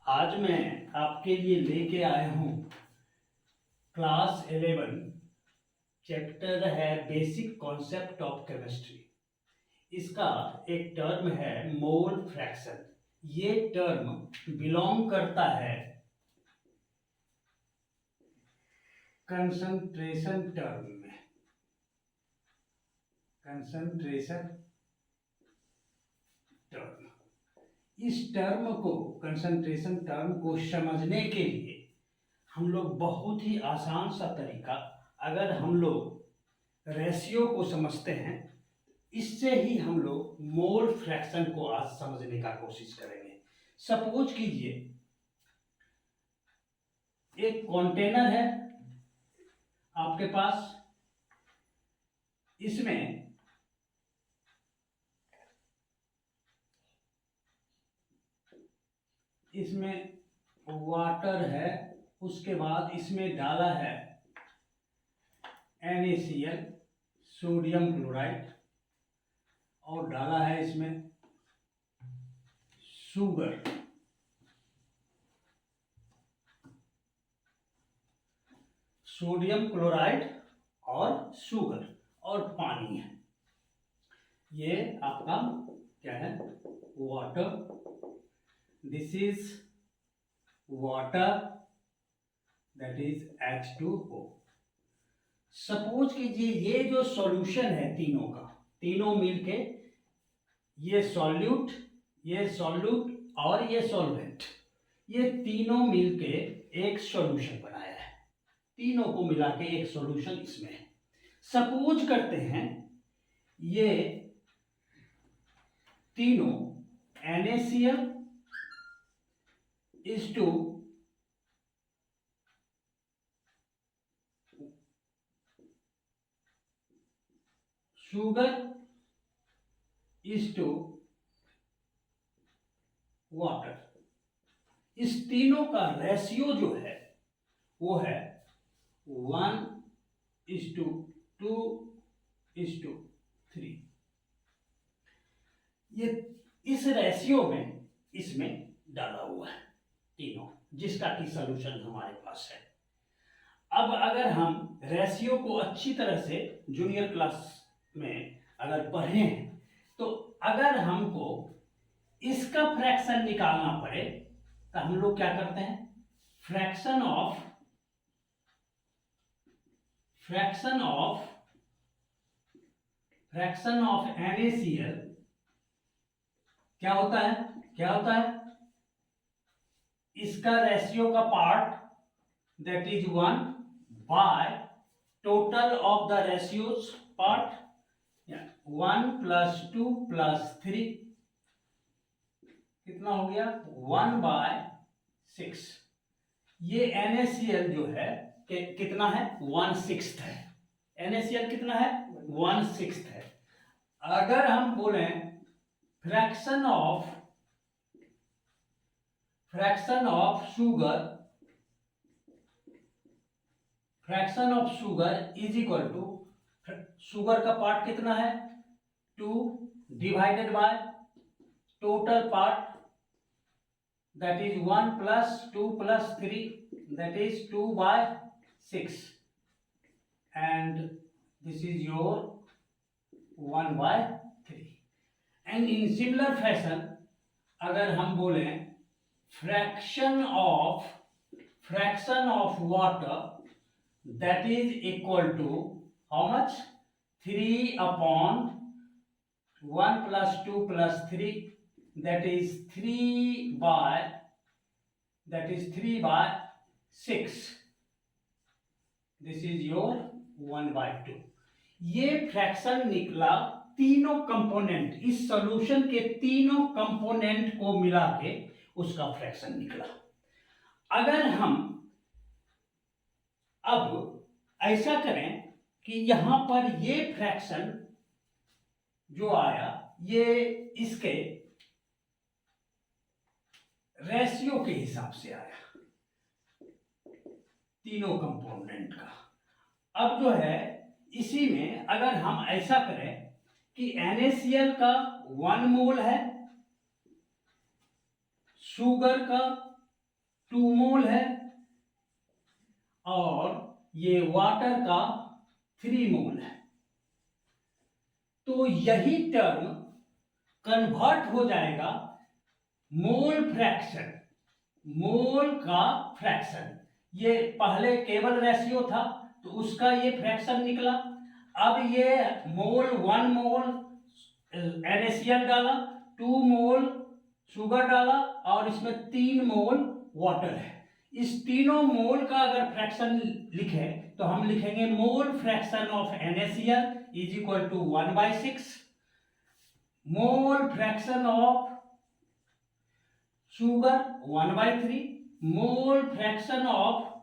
आज मैं आपके लिए लेके आया हूँ क्लास 11 चैप्टर है बेसिक कॉन्सेप्ट ऑफ केमिस्ट्री। इसका एक टर्म है मोल फ्रैक्शन। ये टर्म बिलोंग करता है कंसंट्रेशन टर्म में। कंसंट्रेशन टर्म, इस टर्म को कंसंट्रेशन टर्म को समझने के लिए हम लोग बहुत ही आसान सा तरीका, अगर हम लोग रेशियो को समझते हैं, इससे ही हम लोग मोल फ्रैक्शन को आज समझने का कोशिश करेंगे। सपोज कीजिए एक कंटेनर है आपके पास, इसमें वाटर है, उसके बाद इसमें डाला है NaCl सोडियम क्लोराइड और डाला है इसमें शुगर। सोडियम क्लोराइड और शुगर और पानी है। ये आपका क्या है? Water. This is water, that is H2O। Suppose कीजिए ये जो सॉल्यूशन है तीनों का, तीनों मिलके ये सॉल्यूट, ये सॉल्यूट और ये सॉल्वेंट, ये तीनों मिलके एक सॉल्यूशन बनाया है। तीनों को मिला के एक सॉल्यूशन इसमें है। सपोज करते हैं ये तीनों NaCl is to sugar is to water. इस तीनों का रेशियो जो है वो है 1:2:3। ये इस रेशियो में इसमें डाला हुआ है तीनों, जिसका कि सॉल्यूशन हमारे पास है। अब अगर हम रेशियो को अच्छी तरह से जूनियर क्लास में अगर पढ़े हैं, तो अगर हमको इसका फ्रैक्शन निकालना पड़े तो हम लोग क्या करते हैं? फ्रैक्शन ऑफ NaCl क्या होता है? इसका रेशियो का part, that is 1 by total of the ratios part, 1 + 2 + 3 कितना हो गया? 1/6। ये NaCl जो है कितना है? 1/6 है। NaCl कितना है? 1/6 है। अगर हम बोले fraction of sugar is equal to, sugar का पार्ट कितना है? 2 divided by total part, that is 1 + 2 + 3, that is 2/6, and this is your 1/3। and in similar fashion अगर हम बोलें fraction of water, that is equal to how much? 3/1 + 2 + 3, that is 3/6। This is your 1/2। ये fraction निकला तीनों component, इस solution के तीनों component को मिला के उसका फ्रैक्शन निकला। अगर हम अब ऐसा करें कि यहां पर ये फ्रैक्शन जो आया, ये इसके रेशियो के हिसाब से आया तीनों कंपोनेंट का। अब जो है इसी में अगर हम ऐसा करें कि NaCl का 1 मोल है, शुगर का 2 मोल है और ये वाटर का 3 मोल है। तो यही टर्म कन्वर्ट हो जाएगा मोल फ्रैक्शन, मोल का फ्रैक्शन। ये पहले केवल रेशियो था तो उसका ये फ्रैक्शन निकला। अब ये मोल 1 मोल NaCl डाला, 2 मोल शुगर डाला और इसमें 3 मोल वाटर है। इस तीनों मोल का अगर फ्रैक्शन लिखे तो हम लिखेंगे mole fraction of NaCl is equal to 1/6, mole fraction of sugar 1/3, mole fraction of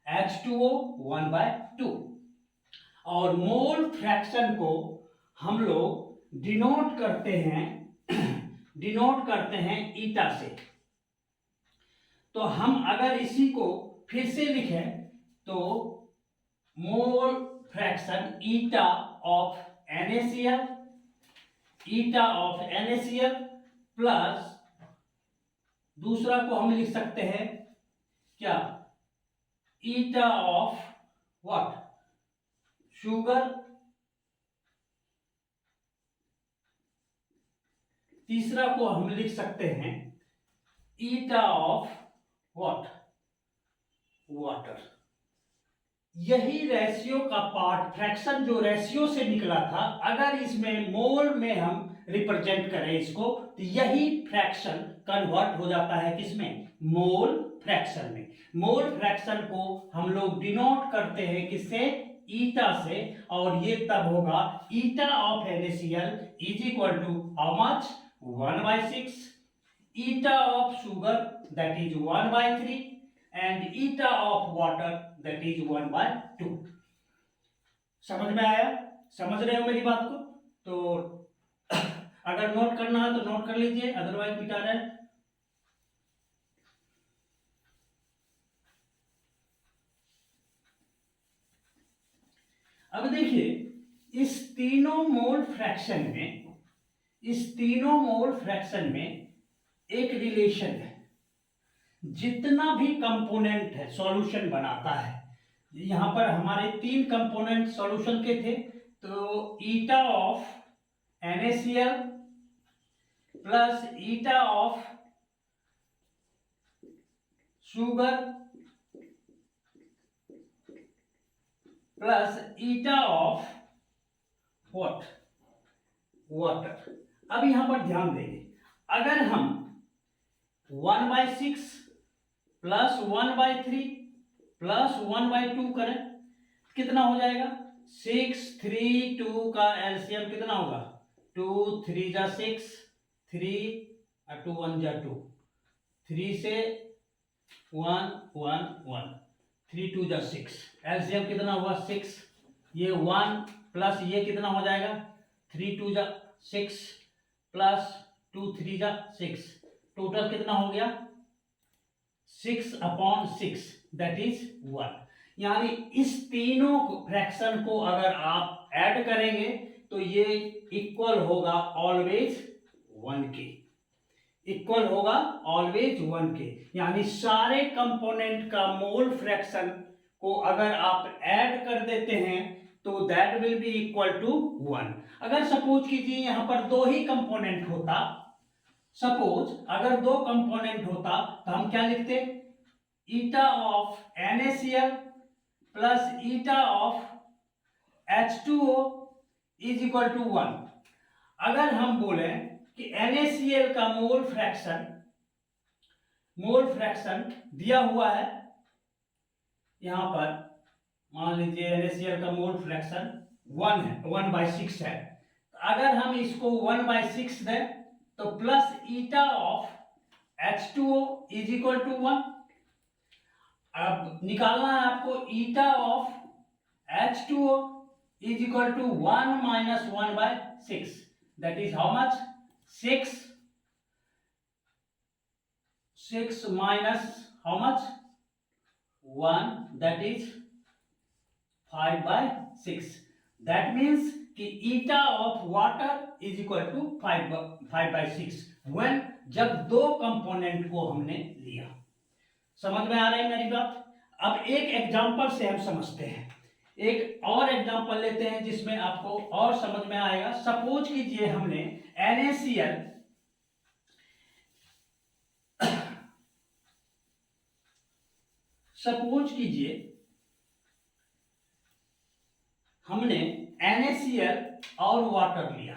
H2O 1/2। और मोल फ्रैक्शन को हम लोग डिनोट करते हैं ईटा से। तो हम अगर इसी को फिर से लिखें तो mole fraction eta of NaCl plus दूसरा को हम लिख सकते हैं क्या, ईटा ऑफ व्हाट, शुगर। तीसरा को हम लिख सकते हैं ईटा ऑफ व्हाट, वाटर। यही रेशियो का पार्ट, फ्रैक्शन जो रेशियो से निकला था, अगर इसमें मोल में हम रिप्रेजेंट करें इसको तो यही फ्रैक्शन कन्वर्ट हो जाता है किसमें, मोल फ्रैक्शन में। मोल फ्रैक्शन को हम लोग डिनोट करते हैं किससे, ईटा से। और ये तब होगा eta of NaCl is equal to how much, 1/6, eta of sugar that is 1/3 and eta of water that is 1/2। समझ में आया, समझ रहे हो मेरी बात को? तो अगर नोट करना है तो नोट कर लीजिए, अदरवाइज मिटा रहे हैं। अब देखिए इस तीनों मोल फ्रैक्शन में एक रिलेशन है। जितना भी कंपोनेंट है सॉल्यूशन बनाता है, यहां पर हमारे 3 कंपोनेंट सॉल्यूशन के थे, तो ईटा of NaCl plus eta of sugar plus eta of what, water. अब यहां पर ध्यान देंगे, अगर हम 1/6 प्लस 1/3 प्लस 1/2 करें कितना हो जाएगा, 6, 3, 2 का एलसीएम कितना होगा, 2 3 जा 6, 3 और 2 1 जा 2, 3 से 1 1 1, 3 2 जा 6, एलसीएम कितना हुआ 6। ये 1 प्लस ये कितना हो जाएगा, 3 2 जा 6 प्लस 2 3 जा 6, टोटल कितना हो गया 6/6 दैट इज 1। यानी इस तीनों फ्रैक्शन को अगर आप ऐड करेंगे तो ये इक्वल होगा ऑलवेज 1 के, इक्वल होगा ऑलवेज 1 के। यानी सारे कंपोनेंट का मोल फ्रैक्शन को अगर आप ऐड कर देते हैं तो that will be equal to 1। अगर सपोज कीजिए यहां पर 2 ही कंपोनेंट होता, सपोज अगर 2 कंपोनेंट होता तो हम क्या लिखते, eta of NaCl plus eta of H2O is equal to 1। अगर हम बोले कि NaCl का मोल फ्रैक्शन दिया हुआ है, यहां पर मान लीजिए NaCl का मोल फ्रैक्शन 1 है, 1/6 है। अगर हम इसको 1/6 दें तो plus eta of H2O is equal to 1। अब निकालना है आपको eta of H2O is equal to 1 minus 1/6 that is how much, 6 minus how much 1 that is 5/6। That means कि eta of water is equal to 5/6 when, जब 2 component को हमने लिया। समझ में आ रही है मेरी बात? अब एक एग्जांपल से हम समझते हैं, एक और एग्जांपल लेते हैं जिसमें आपको और समझ में आएगा। सपोज कीजिए हमने NaCl सपोज कीजिए हमने NaCl और वाटर लिया,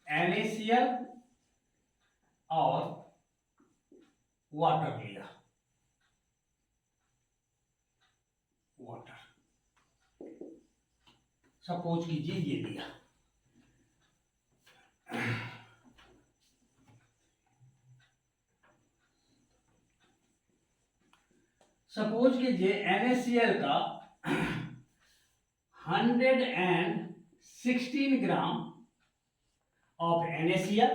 NaCl और वाटर लिया, वाटर सपोज कीजिए ये लिया। सपोज कीजिए NaCl का 116 ग्राम ऑफ NaCl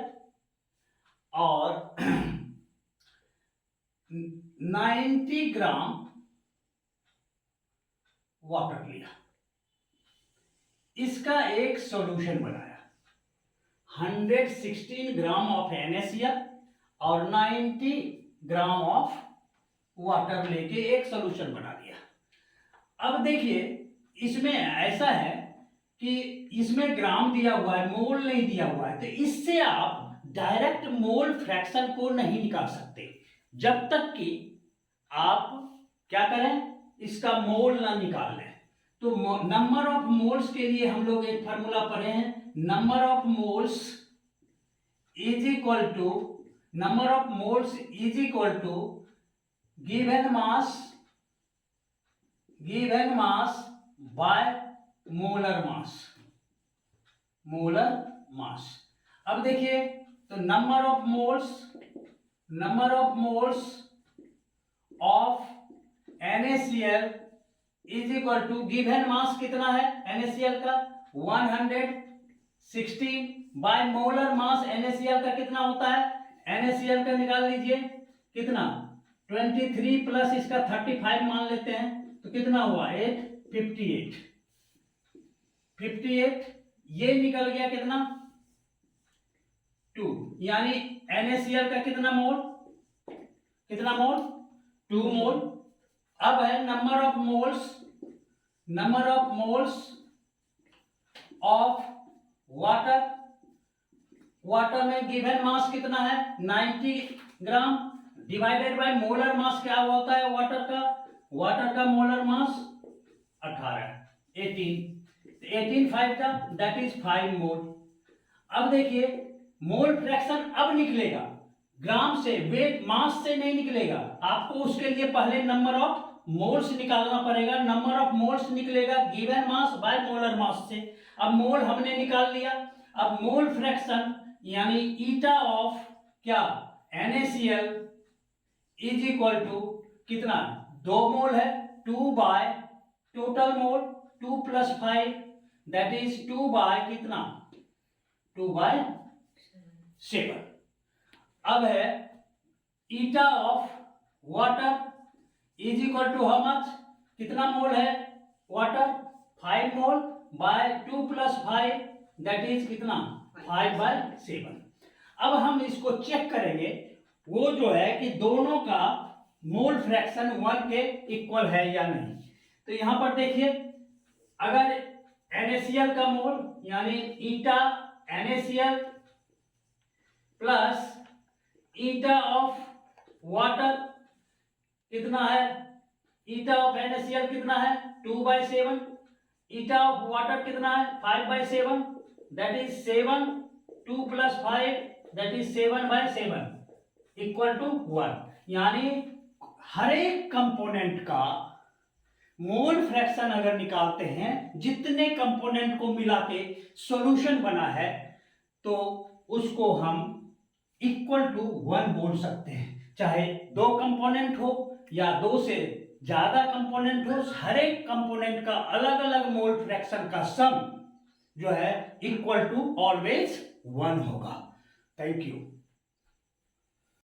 और 90 ग्राम वाटर लिया, इसका एक सॉल्यूशन बनाया। 116 ग्राम ऑफ NaCl और 90 ग्राम ऑफ वाटर लेके एक सॉल्यूशन बना दिया। अब देखिए इसमें ऐसा है कि इसमें ग्राम दिया हुआ है, मोल नहीं दिया हुआ है, तो इससे आप डायरेक्ट मोल फ्रैक्शन को नहीं निकाल सकते जब तक कि आप क्या करें, इसका मोल ना निकाल लें। तो नंबर ऑफ मोल्स के लिए हम लोग एक फार्मूला पढ़े हैं, number of moles is equal to given mass by molar mass। अब देखिए तो number of moles of NaCl is equal to given mass कितना है NaCl का 116 बाय मोलर मास NaCl का कितना होता है, NaCl का निकाल लीजिए कितना 23 प्लस इसका 35 मान लेते हैं तो कितना हुआ 58 ये निकल गया कितना 2, यानी NaCl का कितना मोल 2 मोल। अब है number of moles of water में गिवन मास कितना है 90 gram divided by molar mass क्या होता है वाटर का मोलर मास 18 5 का दैट इज 5 मोल। अब देखिए मोल फ्रैक्शन अब निकलेगा ग्राम से, वेट मास से नहीं निकलेगा। आपको उसके लिए पहले नंबर ऑफ मोल्स निकालना पड़ेगा, नंबर ऑफ मोल्स निकलेगा given mass by molar mass से। अब मोल हमने निकाल लिया, अब मोल फ्रैक्शन यानी ईटा ऑफ क्या NaCl इज इक्वल टू कितना 2 मोल है 2 by total mole 2 plus 5 that is 2 by कितना 2 बाय 7। अब है eta of water is equal to how much कितना मोल है water 5 mole by 2 plus 5 that is कितना 5 बाय 7। अब हम इसको चेक करेंगे वो जो है कि दोनों का मोल फ्रैक्शन 1 के इक्वल है या नहीं। तो यहां पर देखिए अगर NaCl का मोल यानी ईटा NaCl plus eta of water कितना है, ईटा ऑफ NaCl कितना है 2 बाय 7, ईटा ऑफ वाटर कितना है 5 by 7 that is 7 2 plus 5 that is 7 by 7 equal to 1। यानी हर एक कंपोनेंट का मोल फ्रैक्शन अगर निकालते हैं जितने कंपोनेंट को मिला के सॉल्यूशन बना है तो उसको हम इक्वल टू 1 बोल सकते हैं, चाहे 2 कंपोनेंट हो या 2 से ज्यादा कंपोनेंट हो, हर एक कंपोनेंट का अलग अलग मोल फ्रैक्शन का सम जो है इक्वल टू ऑलवेज 1 होगा। Thank you.